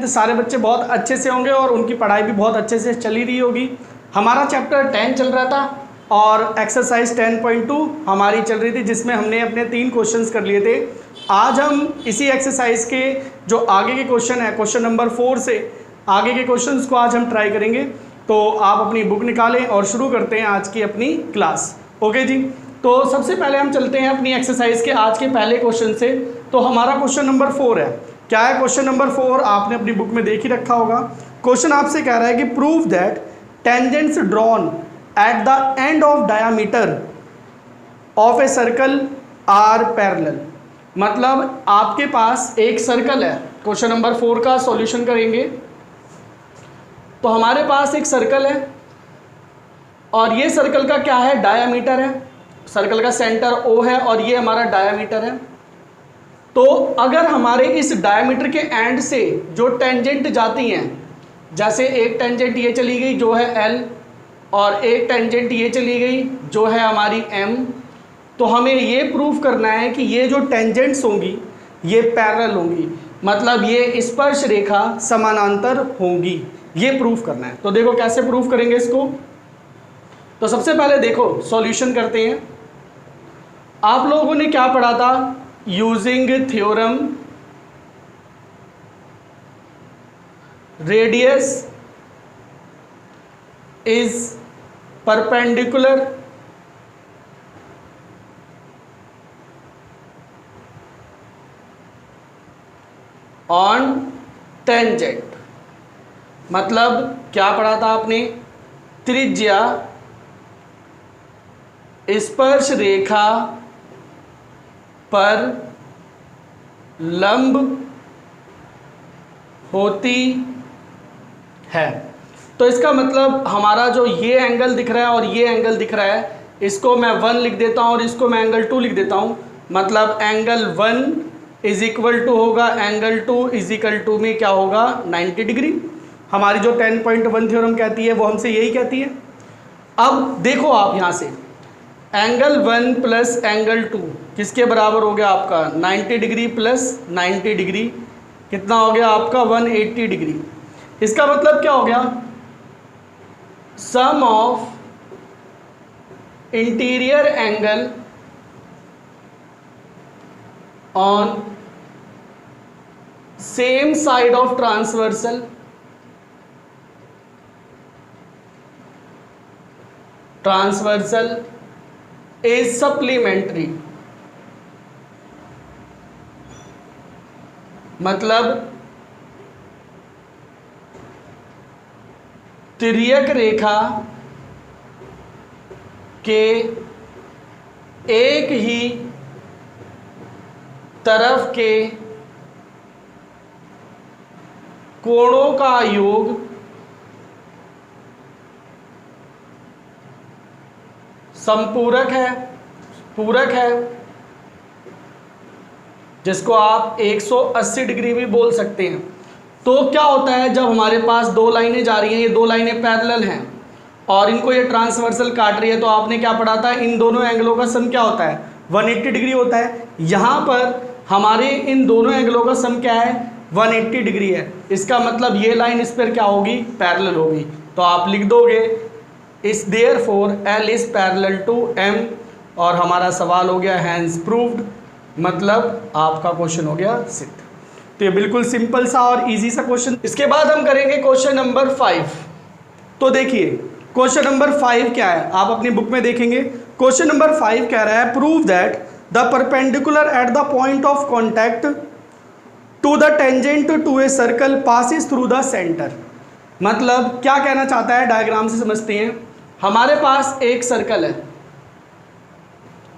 सारे बच्चे बहुत अच्छे से होंगे और उनकी पढ़ाई भी बहुत अच्छे से चली रही होगी। हमारा चैप्टर 10 चल रहा था और एक्सरसाइज 10.2 हमारी चल रही थी, जिसमें हमने अपने 3 क्वेश्चंस कर लिए थे। आज हम इसी एक्सरसाइज के जो आगे के क्वेश्चन है, क्वेश्चन नंबर 4 से आगे के क्वेश्चंस को आज हम ट्राई करेंगे। तो आप अपनी बुक निकालें और शुरू करते हैं आज की अपनी क्लास। ओके जी, तो सबसे पहले हम चलते हैं अपनी एक्सरसाइज के आज के पहले क्वेश्चन से। तो हमारा क्वेश्चन नंबर 4 है। क्या है क्वेश्चन नंबर 4? आपने अपनी बुक में देख ही रखा होगा। क्वेश्चन आपसे कह रहा है कि prove that tangents drawn at the end of diameter of a circle are parallel. मतलब आपके पास एक सर्कल है। क्वेश्चन नंबर 4 का सॉल्यूशन करेंगे। तो हमारे पास एक सर्कल है और ये सर्कल का क्या है? डायामीटर है। सर्कल का सेंटर O है और ये हमारा डायामीटर है। तो अगर हमारे इस डायामीटर के एंड से जो टेंजेंट जाती हैं, जैसे एक टेंजेंट ये चली गई जो है L और एक टेंजेंट ये चली गई जो है हमारी M, तो हमें ये प्रूफ करना है कि ये जो टेंजेंट्स होंगी ये पैरेलल होंगी, मतलब ये स्पर्श रेखा समानांतर होंगी, ये प्रूफ करना है। तो देखो कैसे प्रूफ करेंगे इसको। तो सबसे पहले देखो सॉल्यूशन करते हैं। आप लोगों ने क्या पढ़ा था? Using theorem radius is perpendicular on tangent. मतलब क्या पढ़ा था आपने? त्रिज्या स्पर्श रेखा पर लंब होती है। तो इसका मतलब हमारा जो ये एंगल दिख रहा है और ये एंगल दिख रहा है, इसको मैं 1 लिख देता हूँ और इसको मैं एंगल 2 लिख देता हूँ। मतलब एंगल 1 इज इक्वल टू होगा एंगल 2 इज इक्वल टू में क्या होगा? 90 डिग्री। हमारी जो 10.1 थ्योरम कहती है वो हमसे यही कहती है। अब देखो आप यहाँ से एंगल 1 प्लस एंगल 2 किसके बराबर हो गया आपका? 90 डिग्री प्लस 90 डिग्री कितना हो गया आपका? 180 डिग्री। इसका मतलब क्या हो गया? Sum of interior angle on same side of transversal is supplementary. मतलब तिर्यक रेखा के एक ही तरफ के कोणों का योग समपूरक है, पूरक है, जिसको आप 180 डिग्री भी बोल सकते हैं। तो क्या होता है जब हमारे पास 2 लाइनें जा रही हैं, ये 2 लाइनें पैरेलल हैं और इनको ये ट्रांसवर्सल काट रही है, तो आपने क्या पढ़ा था? इन दोनों एंगलों का सम क्या होता है? 180 डिग्री होता है। यहाँ पर हमारे इन दोनों एंगलों का सम क्या है? 180 डिग्री है। इसका मतलब ये लाइन इस पर क्या होगी? पैरेलल होगी। तो आप लिख दोगे इस therefore L is parallel to M और हमारा सवाल हो गया हैंस प्रूव्ड, मतलब आपका क्वेश्चन हो गया सिद्ध। तो ये बिल्कुल सिंपल सा और इजी सा क्वेश्चन। इसके बाद हम करेंगे क्वेश्चन नंबर 5। तो देखिए क्वेश्चन नंबर 5 क्या है, आप अपनी बुक में देखेंगे। क्वेश्चन नंबर 5 कह रहा है prove that the perpendicular at the point of contact to the tangent to a circle passes through the centre. मतलब क्या कहना चाहता है, डायग्राम से समझते हैं। हमारे पास एक सर्कल है,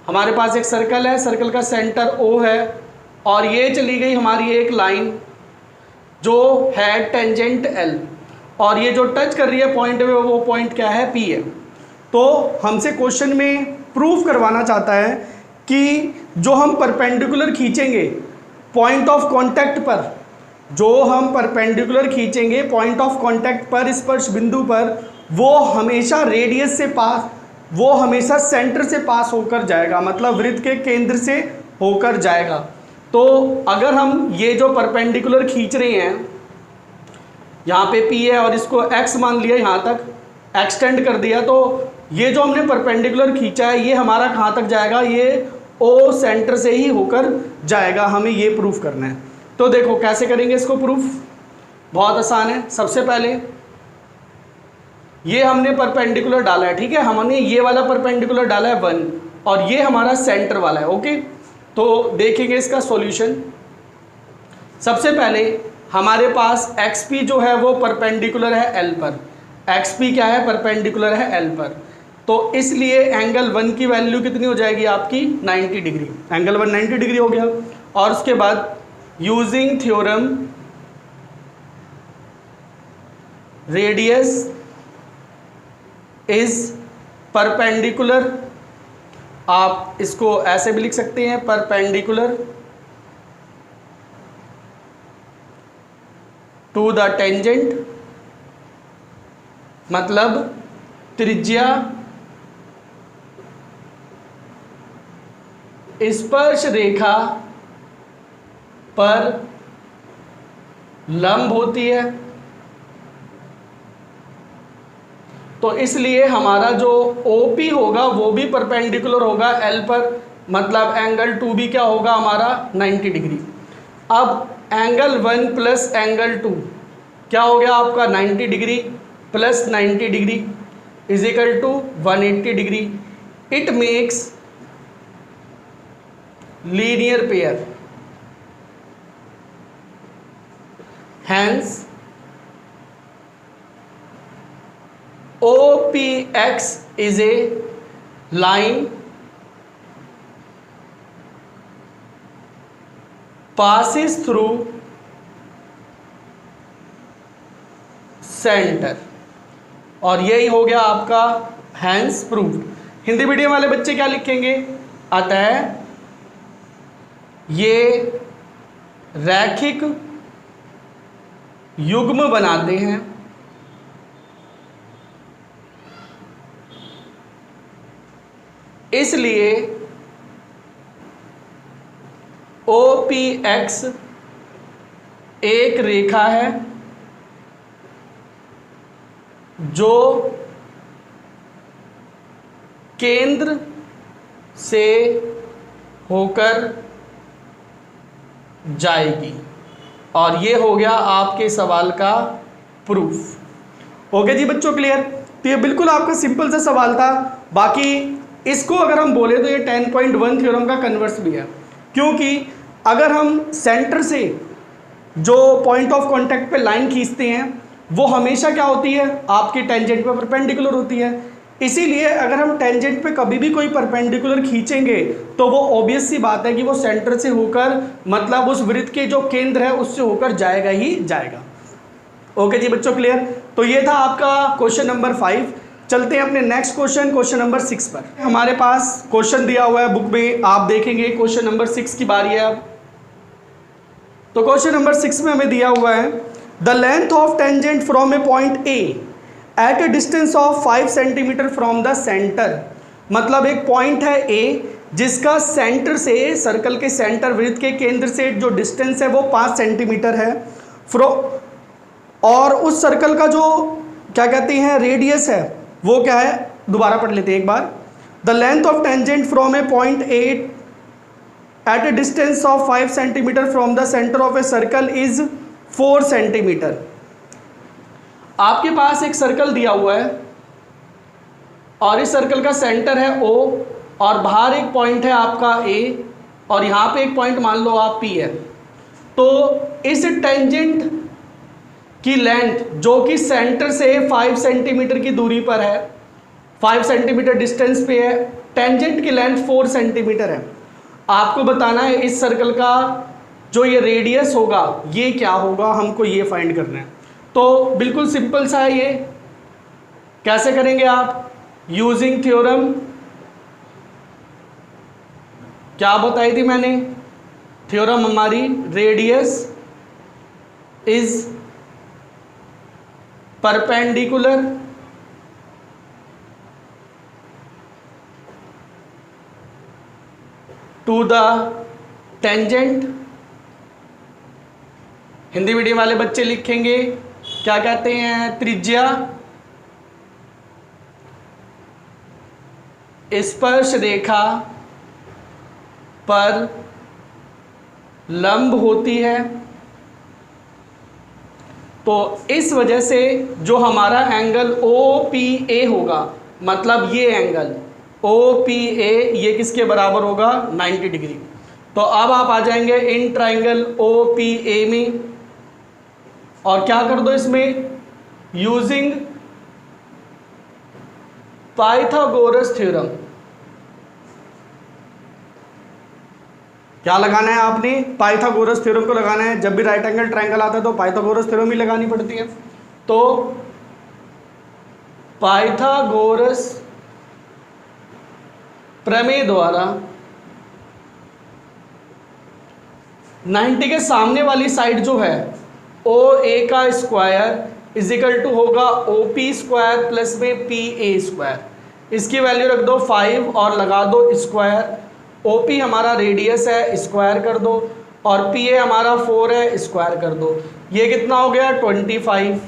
हमारे पास एक सर्कल है, सर्कल का सेंटर O है और ये चली गई हमारी एक लाइन जो है टेंजेंट L और ये जो टच कर रही है पॉइंट में वो पॉइंट क्या है? P है। तो हमसे क्वेश्चन में प्रूफ करवाना चाहता है कि जो हम परपेंडिकुलर खींचेंगे पॉइंट ऑफ कांटेक्ट पर, जो हम परपेंडिकुलर खींचेंगे पॉइंट ऑफ कांटेक्ट पर, स्पर्श बिंदु पर, वो हमेशा रेडियस से पास, वो हमेशा सेंटर से पास होकर जाएगा, मतलब वृत्त के केंद्र से होकर जाएगा। तो अगर हम ये जो परपेंडिकुलर खींच रहे हैं यहाँ पे P है और इसको x मान लिया, यहाँ तक एक्सटेंड कर दिया, तो ये जो हमने परपेंडिकुलर खींचा है ये हमारा कहाँ तक जाएगा, ये O सेंटर से ही होकर जाएगा। हमें ये प्रूफ करना है। तो देखो कैसे करेंगे इसको प्रूफ, बहुत आसान है। सबसे पहले ये हमने परपेंडिकुलर डाला है, ठीक है, हमने ये वाला परपेंडिकुलर डाला है 1 और ये हमारा सेंटर वाला है। ओके, तो देखेंगे इसका सॉल्यूशन। सबसे पहले हमारे पास XP जो है वो परपेंडिकुलर है L पर, XP क्या है, परपेंडिकुलर है L पर, तो इसलिए एंगल 1 की वैल्यू कितनी हो जाएगी आपकी 90 डिग्री, एंगल 1 90 डिग्री हो गया। और उसके बाद using theorem radius is perpendicular, आप इसको ऐसे भी लिख सकते हैं, परपेंडिकुलर टू द टेंजेंट, मतलब त्रिज्या स्पर्श रेखा पर लंब होती है, तो इसलिए हमारा जो OP होगा वो भी परपेंडिकुलर होगा L पर, मतलब एंगल 2B क्या होगा हमारा 90 डिग्री। अब एंगल 1 प्लस एंगल 2 क्या हो गया आपका 90 degree plus 90 degree is equal to 180 degree. It makes linear pair, hence OPX is a line passes through center, और यही हो गया आपका हैंस प्रूव्ड। हिंदी मीडियम वाले बच्चे क्या लिखेंगे, अतः ये रैखिक युग्म बनाते हैं, इसलिए OPX एक रेखा है जो केंद्र से होकर जाएगी, और ये हो गया आपके सवाल का प्रूफ। ओके जी बच्चों, क्लियर। तो ये बिल्कुल आपका सिंपल सा सवाल था। बाकी इसको अगर हम बोले तो ये 10.1 थ्योरम का कन्वर्स भी है, क्योंकि अगर हम सेंटर से जो पॉइंट ऑफ कांटेक्ट पे लाइन खींचते हैं वो हमेशा क्या होती है, आपकी टेंजेंट पे परपेंडिकुलर होती है। इसीलिए अगर हम टेंजेंट पे कभी भी कोई परपेंडिकुलर खींचेंगे तो वो ऑब्वियस सी बात है कि वो सेंटर से होकर, मतलब उस वृत्त के जो केंद्र है उससे होकर जाएगा ही जाएगा। ओके जी बच्चों, क्लियर। तो ये था आपका क्वेश्चन नंबर 5। चलते हैं अपने नेक्स्ट क्वेश्चन, क्वेश्चन नंबर 6 पर। हमारे पास क्वेश्चन दिया हुआ है बुक में, आप देखेंगे क्वेश्चन नंबर 6 की बारी है अब। तो क्वेश्चन नंबर 6 में हमें दिया हुआ है, the length of tangent from a point A at a distance of 5 centimetre from the centre, मतलब एक पॉइंट है ए जिसका सेंटर से, सर्कल के सेंटर, वृत्त के केंद्र से जो डिस्टेंस है वो 5 सेंटीमीटर है, और उस सर्कल का जो क्या कहते हैं रेडियस है वो क्या है, दोबारा पढ़ लेते हैं एक बार। The length of tangent from a point A at a distance of 5 centimetre from the centre of a circle is 4 centimetre. आपके पास एक सर्कल दिया हुआ है और इस सर्कल का सेंटर है O, और बाहर एक पॉइंट है आपका A, और यहाँ पे एक पॉइंट मान लो आप P है। तो इस टेंजेंट की लेंथ जो कि सेंटर से 5 सेंटीमीटर की दूरी पर है, 5 सेंटीमीटर डिस्टेंस पे है, टेंजेंट की लेंथ 4 सेंटीमीटर है। आपको बताना है इस सर्कल का जो ये रेडियस होगा ये क्या होगा, हमको ये फाइंड करना है। तो बिल्कुल सिंपल सा है ये, कैसे करेंगे आप, यूजिंग थ्योरम, क्या बताई थी मैंने, थ्योरम हमारी radius is perpendicular to the tangent. Hindi medium वाले बच्चे लिखेंगे क्या कहते हैं, त्रिज्या स्पर्श रेखा पर लंब होती है। तो इस वजह से जो हमारा एंगल OPA होगा, मतलब ये एंगल OPA ये किसके बराबर होगा, 90 डिग्री। तो अब आप आ जाएंगे इन ट्राइंगल OPA में और क्या कर दो इसमें, यूजिंग पाइथागोरस थ्योरम। क्या लगाना है आपने, पाइथागोरस थ्योरम को लगाना है। जब भी राइट एंगल ट्रायंगल आता है तो पाइथागोरस थ्योरम ही लगानी पड़ती है। तो पाइथागोरस प्रमेय द्वारा 90 के सामने वाली साइड जो है OA का स्क्वायर इजिकल टू होगा OP स्क्वायर प्लस में PA स्क्वायर। इसकी वैल्यू रख दो 5 और लगा दो स्क्वायर। OP हमारा रेडियस है, स्क्वायर कर दो, और PA हमारा 4 है, स्क्वायर कर दो। ये कितना हो गया 25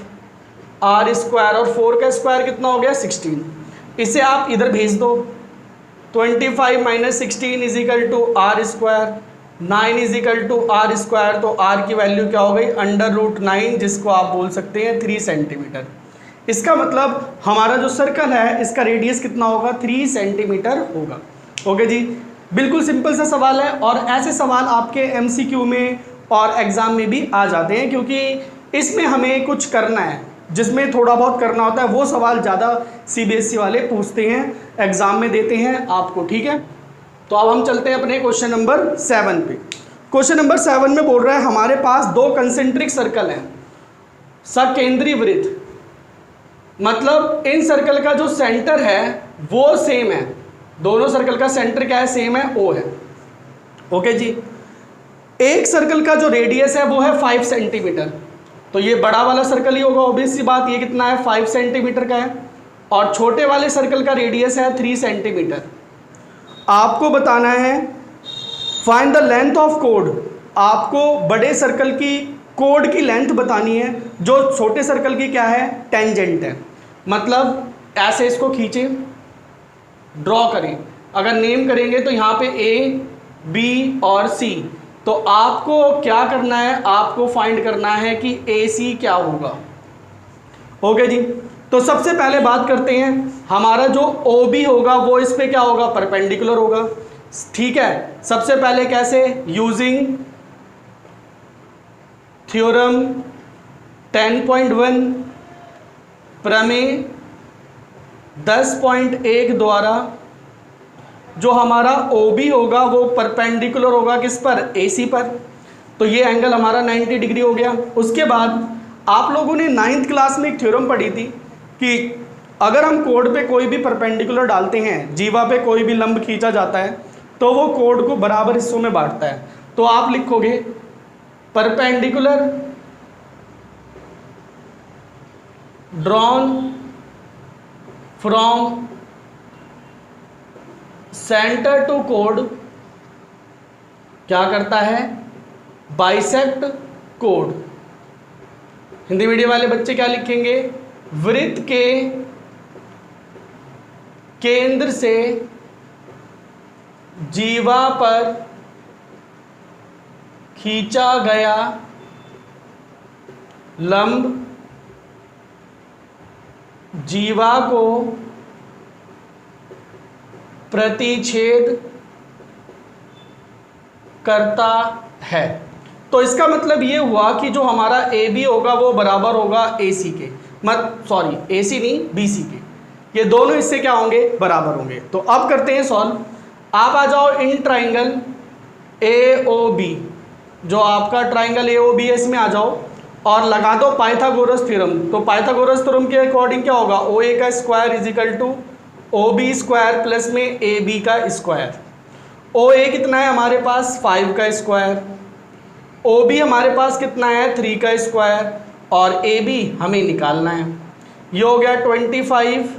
R स्क्वायर, और 4 का स्क्वायर कितना हो गया 16। इसे आप इधर भेज दो, 25 minus 16 is equal to R square, 9 is equal to R square. तो R की वैल्यू क्या हो गई, √9, जिसको आप बोल सकते हैं 3 सेंटीमीटर। इसका मतलब हमारा जो सर्कल है इसका रेडियस कितना होगा, 3 सेंटीमीटर होगा। ओके जी, बिल्कुल सिंपल सा सवाल है, और ऐसे सवाल आपके MCQ में और एग्ज़ाम में भी आ जाते हैं, क्योंकि इसमें हमें कुछ करना है, जिसमें थोड़ा बहुत करना होता है। वो सवाल ज़्यादा CBSE वाले पूछते हैं, एग्ज़ाम में देते हैं आपको, ठीक है। तो अब हम चलते हैं अपने क्वेश्चन नंबर 7 पे। क्वेश्चन नंबर 7 में बोल रहा है हमारे पास 2 कंसेंट्रिक सर्कल हैं, सकेंद्री वृत्त, मतलब इन सर्कल का जो सेंटर है वो सेम है। दोनों सर्कल का सेंटर क्या है, सेम है, O है। ओके जी, एक सर्कल का जो रेडियस है वो है 5 सेंटीमीटर, तो ये बड़ा वाला सर्कल ही होगा, ऑब्वियस सी बात। ये कितना है, 5 सेंटीमीटर का है, और छोटे वाले सर्कल का रेडियस है 3 सेंटीमीटर। आपको बताना है find the length of code, आपको बड़े सर्कल की कोड की लेंथ बतानी है, जो छोटे सर्कल की क्या है, टेंजेंट है। मतलब ऐसे इसको खींचे, ड्रॉ करें, अगर नेम करेंगे तो यहाँ पे A, B और C। तो आपको क्या करना है, आपको फाइंड करना है कि AC क्या होगा। ओके जी, तो सबसे पहले बात करते हैं, हमारा जो OB होगा वो इस पे क्या होगा, परपेंडिकुलर होगा। ठीक है, सबसे पहले कैसे, यूजिंग थ्योरम 10.1 प्रमेय 10.1 द्वारा जो हमारा OB होगा वो परपेंडिकुलर होगा किस पर, AC पर। तो ये एंगल हमारा 90 डिग्री हो गया। उसके बाद आप लोगों ने 9th क्लास में एक थ्योरम पढ़ी थी कि अगर हम कोड पे कोई भी परपेंडिकुलर डालते हैं, जीवा पे कोई भी लंब खींचा जाता है, तो वो कोड को बराबर हिस्सों में बांटता है। तो आप लिखोगे perpendicular drawn from centre to कोड क्या करता है, बाइसेक्ट कोड। हिंदी मीडियम वाले बच्चे क्या लिखेंगे, वृत्त के केंद्र से जीवा पर खींचा गया लंब जीवा को प्रतिच्छेद करता है। तो इसका मतलब ये हुआ कि जो हमारा AB होगा वो बराबर होगा AC के, AC नहीं BC के, ये दोनों इससे क्या होंगे, बराबर होंगे। तो अब करते हैं सॉल्व। आप आ जाओ इन ट्राइंगल AOB, जो आपका ट्राइंगल AOB है इसमें आ जाओ और लगा दो पाइथागोरस थ्योरम। तो पाइथागोरस थ्योरम के अकॉर्डिंग क्या होगा, OA का square is equal to OB square plus में AB का स्क्वायर। OA कितना है हमारे पास, 5 का स्क्वायर, OB हमारे पास कितना है, 3 का स्क्वायर, और AB हमें निकालना है। ये हो गया 25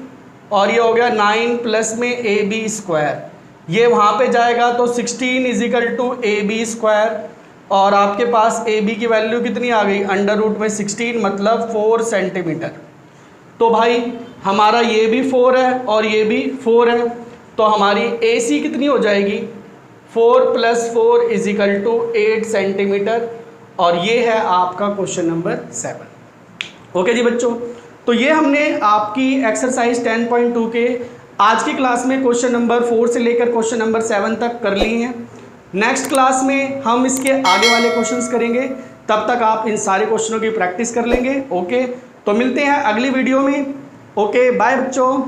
और ये हो गया 9 प्लस में AB स्क्वायर। ये वहाँ पे जाएगा तो 16 is equal to AB square, और आपके पास ए बी की वैल्यू कितनी आ गई, अंडर रूट में 16 मतलब 4 सेंटीमीटर। तो भाई हमारा ये भी 4 है और ये भी 4 है, तो हमारी ए सी कितनी हो जाएगी, 4 + 4 = 8 सेंटीमीटर। और ये है आपका क्वेश्चन नंबर 7। ओके जी बच्चों, तो ये हमने आपकी एक्सरसाइज 10.2 के आज की क्लास में क्वेश्चन नंबर 4 से लेकर क्वेश्चन नंबर 7 तक कर ली हैं। नेक्स्ट क्लास में हम इसके आगे वाले क्वेश्चंस करेंगे, तब तक आप इन सारे क्वेश्चनों की प्रैक्टिस कर लेंगे। ओके, तो मिलते हैं अगली वीडियो में। ओके बाय बच्चों।